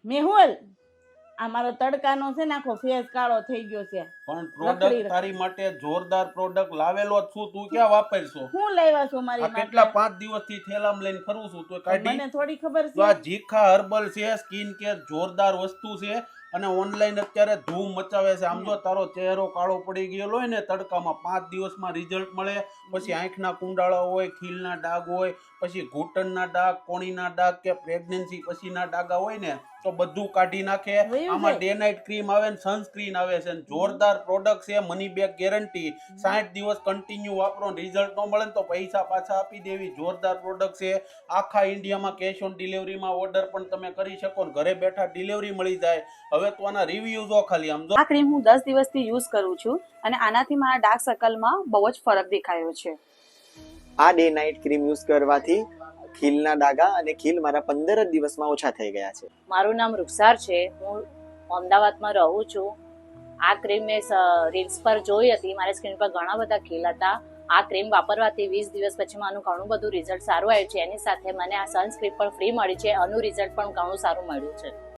મેહુલ, આ મારો તડકાનો છે ને આખો ફેસ કાળો થઈ ગયો છે. પણ પ્રોડક્ટ તારી માટે જોરદાર પ્રોડક્ટ લાવેલો જ છું, તું ક્યાં વાપરશો? હું લાવ્યા છો મારી આ માટે? કેટલા 5 દિવસથી થેલામાં લઈને ફરું છું, તો કાઢી. મને થોડી ખબર તો આ છે. જીખા હર્બલ છે, સ્કિન કેર જોરદાર વસ્તુ છે અને ઓનલાઈન અત્યારે ધૂમ મચાવે છે. આમ જો તારો ચહેરો કાળો પડી ગયેલો હોય ને તડકામાં, 5 દિવસમાં રિઝલ્ટ મળે. પછી આંખના કુંડાળા હોય, ખીલના ડાઘ હોય, પછી ઘૂંટણના ડાઘ, કોણીના ડાઘ કે પ્રેગ્નન્સી પછીના ડાઘા હોય ને તો બધું કાઢી નાખે. આમાં ડે નાઇટ ક્રીમ આવે ને સનસ્ક્રીન આવે છે. જોરદાર પ્રોડક્ટ છે, મની બેક ગેરંટી. 60 દિવસ કન્ટિન્યુ વાપરો, રિઝલ્ટ ન મળે ને તો પૈસા પાછા આપી દેવી. જોરદાર પ્રોડક્ટ છે. આખા ઇન્ડિયામાં કેશ ઓન ડિલિવરીમાં ઓર્ડર પણ તમે કરી શકો ને ઘરે બેઠા ડિલિવરી મળી જાય. હવે તો આના રિવ્યુ જો ખાલી આમ જો. આ ક્રીમ હું 10 દિવસથી યુઝ કરું છું અને આનાથી મારા ડાર્ક સર્કલમાં બહુ જ ફરક દેખાયો છે. આ ડે નાઇટ ક્રીમ યુઝ કરવાથી ખીલના ડાઘા અને ખીલ મારા 15 જ દિવસમાં ઓછા થઈ ગયા છે. મારું નામ રૂખસાર છે, હું અમદાવાદમાં રહું છું. આ ક્રીમ મેં રીલ્સ પર જોઈ હતી, મારી સ્કિન પર ઘણા બધા ખીલ હતા. આ ક્રીમ વાપરવાથી 20 દિવસ પછી મારું ઘણું બધું રિઝલ્ટ સારું આવ્યું છે. એની સાથે મને આ સનસ્ક્રીન પણ ફ્રી મળી છે, આનું રિઝલ્ટ પણ ઘણું સારું મળ્યું છે.